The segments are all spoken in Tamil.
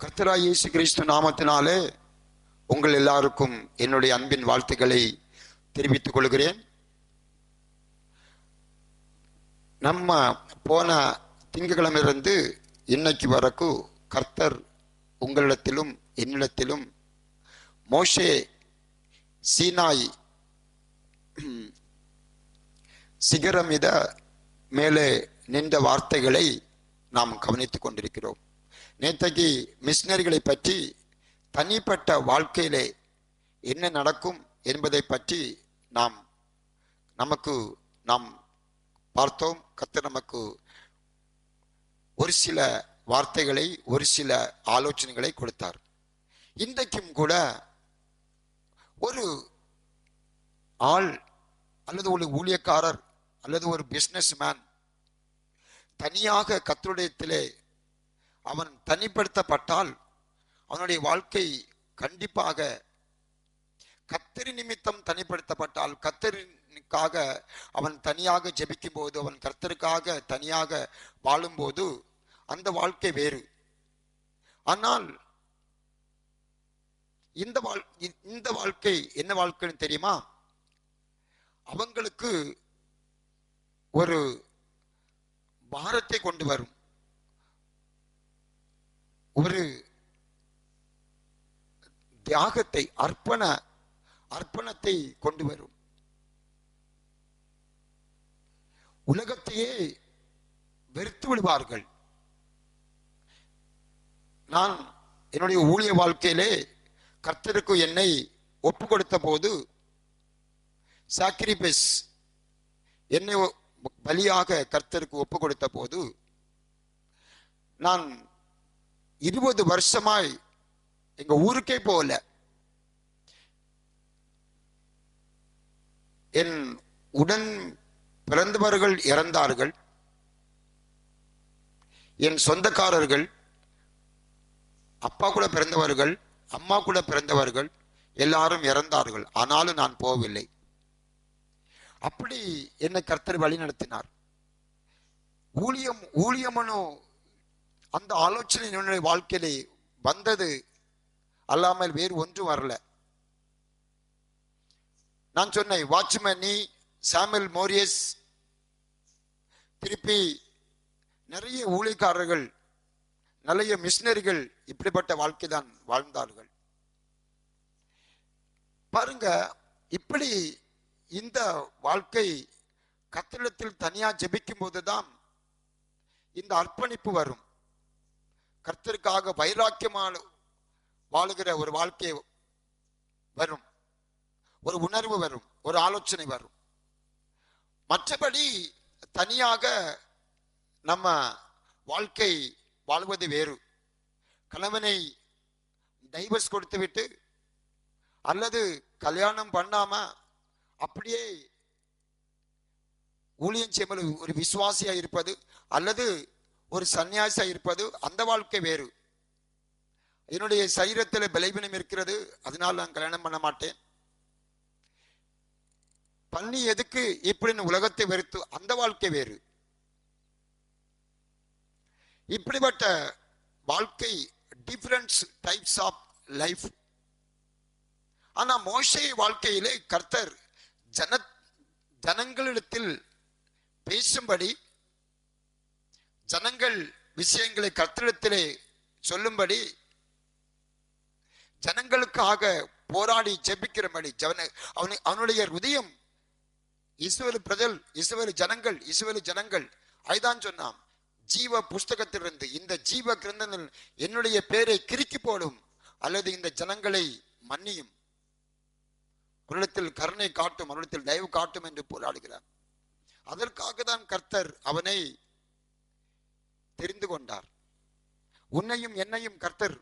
கர்த்தராகிய இயேசு கிறிஸ்து நாமத்தினாலே உங்கள் எல்லாருக்கும் என்னுடைய அன்பின் வாழ்த்துக்களை தெரிவித்துக் கொள்கிறேன். நம்ம போன திங்கட்கிழமையிலிருந்து இன்னைக்கு வரைக்கும் கர்த்தர் உங்களிடத்திலும் என்னிடத்திலும் மோசே சீனாய் சிகரமித மேலே நின்ற வார்த்தைகளை நாம் கவனித்துக் கொண்டிருக்கிறோம். நேற்றைக்கு மிஷினரிகளை பற்றி தனிப்பட்ட வாழ்க்கையிலே என்ன நடக்கும் என்பதை பற்றி நாம் பார்த்தோம். கர்த்தர் நமக்கு ஒரு சில வார்த்தைகளை, ஒரு சில ஆலோசனைகளை கொடுத்தார். இன்றைக்கும் கூட ஒரு ஆள் அல்லது ஒரு ஊழியக்காரர் அல்லது ஒரு பிசினஸ் மேன் தனியாக கர்த்தருடையத்திலே அவன் தனிப்படுத்தப்பட்டால் அவனுடைய வாழ்க்கை கண்டிப்பாக கர்த்தர் நிமித்தம் தனிப்படுத்தப்பட்டால், கர்த்தருக்காக அவன் தனியாக ஜெபிக்கும் போது, அவன் கர்த்தருக்காக தனியாக வாழும்போது அந்த வாழ்க்கை வேறு. ஆனால் இந்த வாழ்க்கை என்ன வாழ்க்கைன்னு தெரியுமா? அவங்களுக்கு ஒரு பாரத்தை கொண்டு வரும், ஒரு தியாகத்தை, அர்ப்பணத்தை கொண்டு வரும். உலகத்தையே வெறுத்து விடுவார்கள். நான் என்னுடைய ஊழிய வாழ்க்கையிலே கர்த்தருக்கு என்னை ஒப்பு கொடுத்த போது, சாக்ரிஃபைஸ், என்னை பலியாக கர்த்தருக்கு ஒப்பு கொடுத்த போது, நான் 20 வருஷமாய் எங்க ஊருக்கே போகல. என் உடன் பிறந்தவர்கள் இறந்தார்கள், என் சொந்தக்காரர்கள், அப்பா கூட பிறந்தவர்கள், அம்மா கூட பிறந்தவர்கள் எல்லாரும் இறந்தார்கள். ஆனாலும் நான் போகவில்லை. அப்படி என்னை கர்த்தர் வழி நடத்தினார். ஊழியமனோ அந்த ஆலோசனை என்னுடைய வாழ்க்கையிலே வந்தது அல்லாமல் வேறு ஒன்றும் வரல. நான் சொன்னேன், வாட்ச்மேன் நீ, சாமுவேல் மோரியஸ், திருப்பி நிறைய ஊழியக்காரர்கள், நிறைய மிஷினரிகள் இப்படிப்பட்ட வாழ்க்கை தான் வாழ்ந்தார்கள். பாருங்க, இப்படி இந்த வாழ்க்கை கர்த்தரிடத்தில் தனியா ஜெபிக்கும் போதுதான் இந்த அர்ப்பணிப்பு வரும். கர்த்தருக்காக வைராக்கியமான வாழுகிற ஒரு வாழ்க்கை வரும், ஒரு உணர்வு வரும், ஒரு ஆலோசனை வரும். மற்றபடி தனியாக நம்ம வாழ்க்கை வாழ்வது வேறு. கணவனை டைவர்ஸ் கொடுத்து விட்டு அல்லது கல்யாணம் பண்ணாம அப்படியே ஊழியம் செய்வது, ஒரு விசுவாசியா இருப்பது அல்லது ஒரு சன்னியாசியா இருப்பது, அந்த வாழ்க்கை வேறு. என்னுடைய சரீரத்தில் பலவீனம் இருக்கிறது, அதனால் நான் கல்யாணம் பண்ண மாட்டேன், பண்ணி எதுக்கு இப்படின்னு உலகத்தை வெறுத்து, அந்த வாழ்க்கை வேறு. இப்படிப்பட்ட வாழ்க்கை டிஃபரண்ட் டைப்ஸ் ஆஃப் லைஃப். ஆனா மோசே வாழ்க்கையிலே கர்த்தர் ஜனங்களிடத்தில் பேசும்படி, ஜனங்கள் விஷயங்களை கர்த்தரிடத்திலே சொல்லும்படி, ஜனங்களுக்காக போராடி ஜெபிக்கிறபடி, அவனுடைய ஹிருதயம் இஸ்ரவேல் ஜனங்கள் ஐதான் சொன்னான், ஜீவ புஸ்தகத்திலிருந்து இந்த ஜீவ கிரந்தத்தில் என்னுடைய பேரை கிறுக்கி போடும் அல்லது இந்த ஜனங்களை மன்னியும், அவரிடத்தில் கருணை காட்டும், அவரிடத்தில் தயவு காட்டும் என்று போராடுகிறார். அதற்காக தான் கர்த்தர் அவனை தெரிந்து கொண்டார். உன்னையும் என்னையும் கர்த்தர்,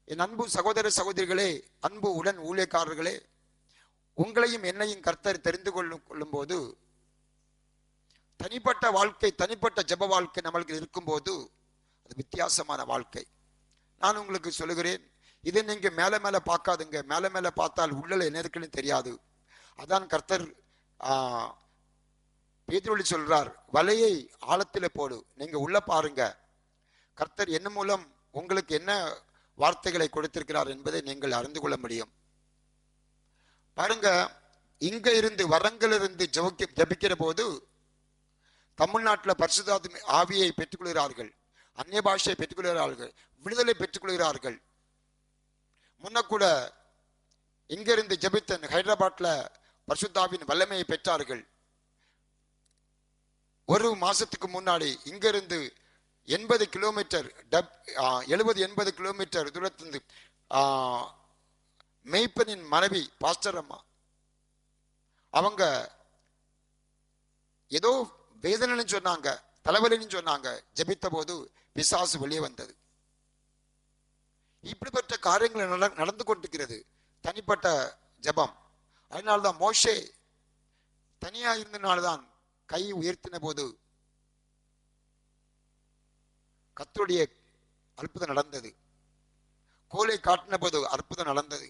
என் அன்பு சகோதர சகோதரிகளே, அன்பு உடன் ஊழியக்காரர்களே, உங்களையும் என்னையும் கர்த்தர் தெரிந்து கொள்ளும் போது, தனிப்பட்ட வாழ்க்கை, தனிப்பட்ட ஜெப வாழ்க்கை நம்மளுக்கு இருக்கும் போது அது வித்தியாசமான வாழ்க்கை. நான் உங்களுக்கு சொல்லுகிறேன், இதை நீங்க மேல மேல பார்க்காதுங்க. மேல பார்த்தால் உள்ளல என்ன இருக்குன்னு தெரியாது. அதான் கர்த்தர் பேதுரு சொல்றார், வலையை ஆழத்துல போடு, நீங்க உள்ள பாருங்க, கர்த்தர் என்ன மூலம் உங்களுக்கு என்ன வார்த்தைகளை கொடுத்திருக்கிறார் என்பதை நீங்கள் அறிந்து கொள்ள முடியும். பாருங்க, இங்க இருந்து வரங்களிலிருந்து ஜபிக்கிற போது தமிழ்நாட்டில் பரிசுத்த ஆவியை பெற்றுக்கொள்கிறார்கள், அந்நிய பாஷையை பெற்றுக்கொள்கிறார்கள், விடுதலை பெற்றுக்கொள்கிறார்கள். முன்ன கூட இங்கிருந்து ஜபித்த ஹைதராபாத்ல பரிசுத்தாவின் வல்லமையை பெற்றார்கள். ஒரு மாசத்துக்கு முன்னாடி இங்கிருந்து 80 கிலோமீட்டர் 70-80 கிலோமீட்டர் தூரத்திலிருந்து மெய்ப்பனின் மனைவி பாஸ்டர் அம்மா அவங்க ஏதோ வேதனைன்னு சொன்னாங்க, தலைவலின்னு சொன்னாங்க. ஜெபித்த போது பிசாசு வெளியே வந்தது. இப்படிப்பட்ட காரியங்கள் நடந்து கொண்டிருக்கிறது, தனிப்பட்ட ஜெபம். அதனால்தான் மோசே தனியா இருந்தனால்தான் கை உயர்த்தின போது கர்த்தருடைய அற்புதம் நடந்தது. கோலை காட்டின போது அற்புதம் நடந்தது.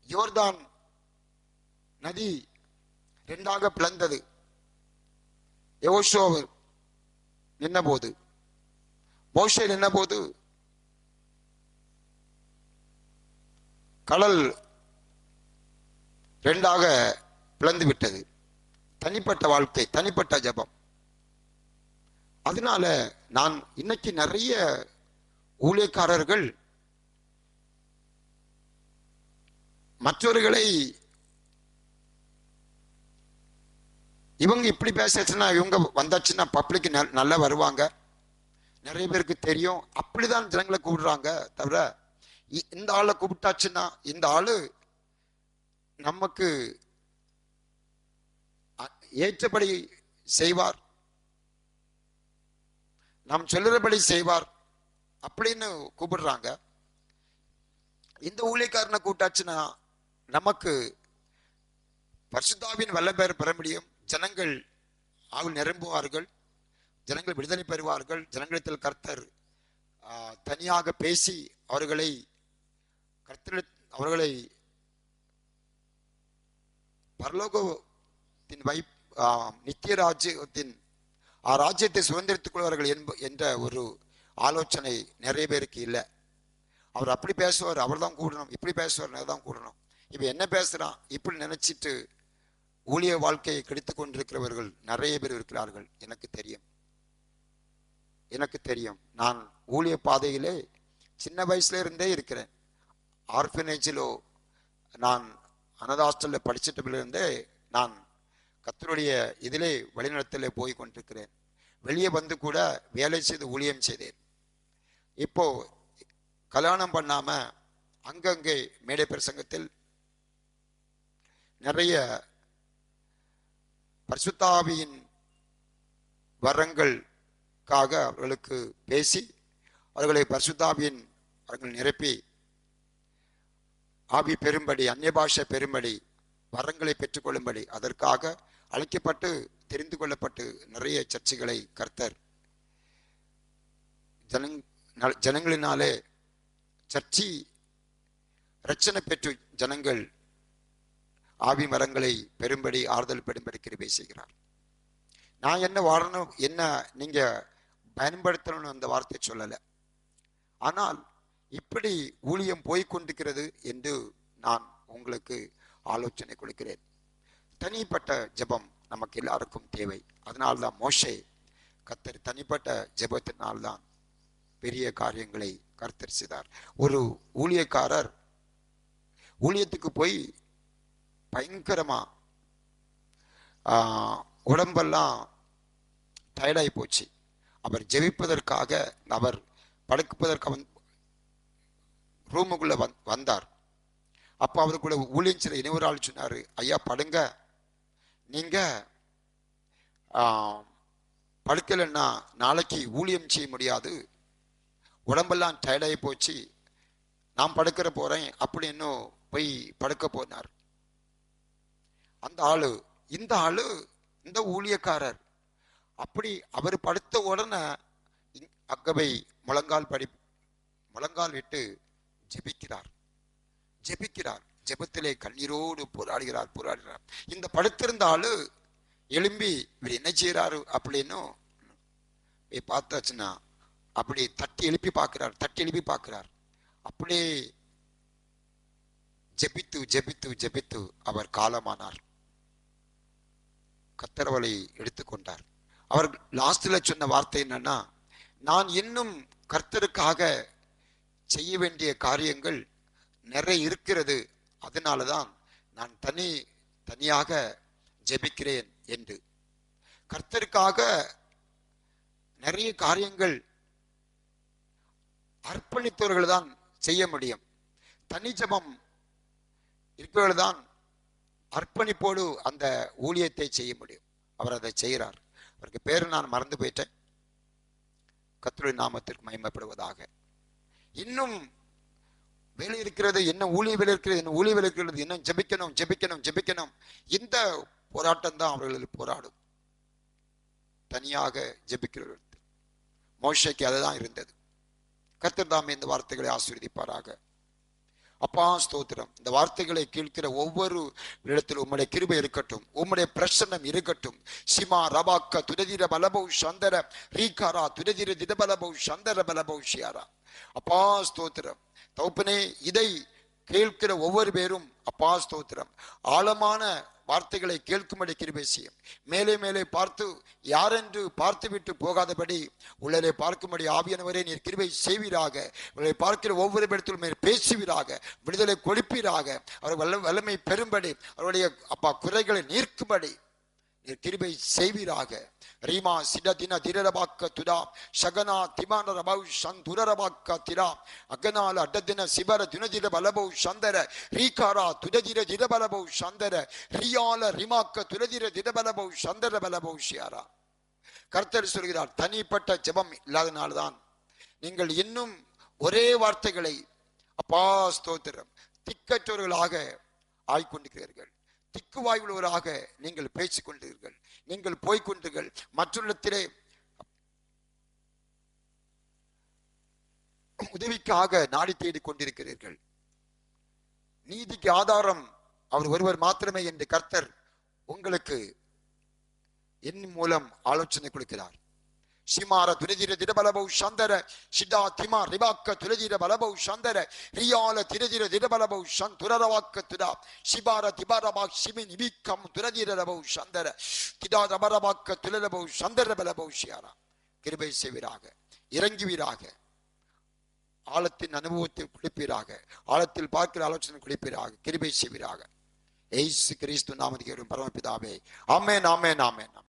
யோர்தான் நதி 2ஆக பிளந்தது. யோசுவா நின்ன போது, மோசே நின்ன போது கடல் 2ஆக பிளந்து விட்டது. தனிப்பட்ட வாழ்க்கை, தனிப்பட்ட ஜபம். அதனால நான் இன்னைக்கு நிறைய ஊழியக்காரர்கள் மற்றவர்களை இவங்க இப்படி பேசுச்சுன்னா, இவங்க வந்தாச்சுன்னா பப்ளிக் நல்லா வருவாங்க, நிறைய பேருக்கு தெரியும், அப்படிதான் ஜனங்களை கூப்பிடுறாங்க. தவிர இந்த ஆளை கூப்பிட்டாச்சுன்னா இந்த ஆளு நமக்கு ஏற்றபடி செய்வார், நாம் சொல்லுறபடி செய்வார் அப்படின்னு கூப்பிடுறாங்க. இந்த ஊழியக்காரனை கூட்டாச்சுன்னா நமக்கு பரிசுத்தாவின் வல்லபெயர் பெற முடியும். ஜனங்கள் ஆவில் நிரம்புவார்கள், ஜனங்கள் விடுதலை பெறுவார்கள். ஜனங்களிடத்தில் கர்த்தர் தனியாக பேசி அவர்களை பரலோகத்தின் நித்திய ராஜ்யத்தின் ராஜ்யத்தை சுதந்திரித்துக் கொள்வார்கள் என்ற ஒரு ஆலோசனை நிறைய பேருக்கு இல்லை. அவர் அப்படி பேசுவார், அவர் தான் கூடணும், இப்படி பேசுவார், தான் கூடணும். இப்ப என்ன பேசுறான் இப்படி நினைச்சிட்டு ஊழிய வாழ்க்கையை கெடுத்து கொண்டிருக்கிறவர்கள் நிறைய பேர் இருக்கிறார்கள். எனக்கு தெரியும். நான் ஊழிய பாதையிலே சின்ன வயசுல இருந்தே இருக்கிறேன். ஆர்ஃபனேஜிலோ நான் அனாதை ஹாஸ்டல்ல படிச்சிட்டபிலிருந்தே நான் கர்த்தருடைய இதிலே வழிநடத்தலே போய் கொண்டிருக்கிறேன். வெளியே வந்து கூட வேலை செய்து ஊழியம் செய்தேன். இப்போ கல்யாணம் பண்ணாம அங்கங்கே மேடை பிரசங்கத்தில் நிறைய பரிசுத்த ஆவியின் வரங்களுக்காக அவர்களுக்கு பேசி அவர்களை பரிசுத்த ஆவியின் அவர்கள் நிரப்பி ஆவி பெறும்படி, அந்நிய பாஷை பெறும்படி, வரங்களை பெற்றுக்கொள்ளும்படி அதற்காக அழைக்கப்பட்டு தெரிந்து கொள்ளப்பட்டு நிறைய சர்ச்சைகளை கர்த்தர் ஜனங்களினாலே சர்ச்சி ரட்சணை பெற்று ஜனங்கள் ஆவி மரங்களை பெரும்படி ஆறுதல் பெறும்படி கிருபை செய்கிறார். நான் என்ன வாழணும், என்ன நீங்க பயன்படுத்தணும்னு அந்த வார்த்தை சொல்லலை. ஆனால் இப்படி ஊழியம் போய்கொண்டிருக்கிறது என்று நான் உங்களுக்கு ஆலோசனை கொடுக்கிறேன். தனிப்பட்ட ஜெபம் நமக்கு எல்லாருக்கும் தேவை. அதனால்தான் மோசே கர்த்தர் தனிப்பட்ட ஜெபத்தினால்தான் பெரிய காரியங்களை கர்த்தர் செய்தார். ஒரு ஊழியக்காரர் ஊழியத்துக்கு போய் பயங்கரமா உடம்பெல்லாம் டயர்டாகி போச்சு. அவர் ஜெபிப்பதற்காக அவர் படுப்பதற்காக ரூமுக்குள்ள வந்தார். அப்ப அவருக்குள்ள ஊழியம் செய்த இன்னொரு ஆள் சொன்னாரு, ஐயா படுங்க, நீங்க படுக்கலைன்னா நாளைக்கு ஊழியம் செய்ய முடியாது, உடம்பெல்லாம் டயர்டாகி போச்சு, நான் படுக்கிற போறேன் அப்படின்னு போய் படுக்க போனார். இந்த ஆளு இந்த ஊழியக்காரர் அப்படி அவர் படுத்த உடனே அக்கவை முழங்கால் விட்டு ஜெபிக்கிறார். ஜெபத்திலே கண்ணீரோடு போராடுகிறார். இந்த படுத்திருந்த ஆளு எழும்பி இவர் என்ன செய்யறாரு அப்படின்னு பார்த்தாச்சுன்னா அப்படி தட்டி எழுப்பி பார்க்கிறார். அப்படியே ஜெபித்து ஜெபித்து ஜெபித்து அவர் காலமானார். கத்தரவளை எடுத்துக்கொண்டார். அவர் லாஸ்ட்ல சொன்ன வார்த்தை என்னன்னா, நான் இன்னும் கர்த்தருக்காக செய்ய வேண்டிய காரியங்கள் நிறைய இருக்கிறது, அதனாலதான் நான் தனியாக ஜெபிக்கிறேன் என்று. கர்த்தருக்காக நிறைய காரியங்கள் அர்ப்பணித்தவர்கள் தான் செய்ய முடியும். தனி ஜெபம் இருக்கிறவர்கள் தான் அர்ப்பணிப்போடு அந்த ஊழியத்தை செய்ய முடியும். அவர் அதை செய்கிறார். அவருக்கு பேரு நான் மறந்து போயிட்டேன். கர்த்தருடைய நாமத்திற்கு மகிமைப்படுவதாக. இன்னும் வேலை இருக்கிறது, என்ன ஊழிய வேலை இருக்கிறது, என்ன ஊழிய வேலை இருக்கிறது, இன்னும் ஜெபிக்கணும் ஜெபிக்கணும் ஜெபிக்கணும். இந்த போராட்டம் தான் அவர்கள் போராடும். தனியாக ஜெபிக்கிறவர்கள். மோசேக்கு அதுதான் இருந்தது. கர்த்தர் தாமே இந்த வார்த்தைகளை ஆசீர்வதிப்பாராக. அப்பா ஸ்தோத்திரம். இந்த வார்த்தைகளை கேட்கிற ஒவ்வொரு இடத்திலும் உம்முடைய கிருபை இருக்கட்டும், உம்முடைய பிரசன்னம் இருக்கட்டும். சிமா ரபாக்க துரதிர பலபௌ சந்தர ரீகாரா துரதிர திடபலபௌ சந்தர பலபௌ ஷியாரா. அப்பா ஸ்தோத்திரம் தகப்பனே, இதை கேட்கிற ஒவ்வொரு பேரும் அப்பா ஸ்தோத்திரம் ஆழமான வார்த்தைகளை கேட்கும்படி கிருபை செய்யும். மேலே மேலே பார்த்து யாரென்று பார்த்துவிட்டு போகாதபடி உள்ளே பார்க்கும்படி ஆவியானவரே நீர் கிருபை செய்வீராக. உங்களை பார்க்கிற ஒவ்வொரு இடத்திலும் நீர் பேசுவீராக, விடுதலை கொடுப்பீராக. அவர் வல்லமை பெறும்படி, அவருடைய அப்பா குறைகளை நீர்க்கும்படி நீர் கிருபை செய்வீராக. ரீமா சிடதின திரரபாக்க துடா ஷகனா திமான ரபௌ சந்துரரபாக்க திரா அகனால அடதின சிபர துனதிர பலபௌ சந்தர ரீகாரா துடதிர திரபலபௌ சந்தர ரியால ரிமாக்க துரதிர திரபலபௌ சந்தர பலபௌ ஷியாரா. கர்த்தர் சொல்கிறார், தனிப்பட்ட ஜெபம் இல்லாதனால்தான் நீங்கள் இன்னும் ஒரே வார்த்தைகளை அப்பா ஸ்தோத்திரம் திக்கற்றவர்களாக ஆய்கொண்டிருக்கிறீர்கள். திக்குவாய் உள்ளவராக நீங்கள் பேசிக் கொண்டீர்கள். நீங்கள் போய்கொண்டீர்கள். மற்றொருத்திலே உதவிக்காக நாடி தேடிக் கொண்டிருக்கிறீர்கள். நீதிக்கு ஆதாரம் அவர் ஒருவர் மாத்திரமே என்று கர்த்தர் உங்களுக்கு என் மூலம் ஆலோசனை கொடுக்கிறார். சிமார துரதிர திடபலபௌ சந்தர சிடா திமா ரிபாக்க துரதிர பலபௌ சந்தர ரியால திரதிர திடபலபௌ சந்துரரவாக்க துடா சிபார திபாரபாக் சிமி நிபிக்கம் துரதிரபௌ சந்தர திடா ரபரபாக்க துலரபௌ சந்தர பலபௌ ஷியாரா. கிருபை செய்வீராக, இறங்குவீராக, ஆழத்தின் அனுபவத்தை குளிப்பீராக, ஆழத்தில் பார்க்கிற ஆலோசனை குளிப்பீராக, கிருபை செய்வீராக. இயேசு கிறிஸ்து நாமத்தில் பரமபிதாவே, ஆமென் ஆமென் ஆமென்.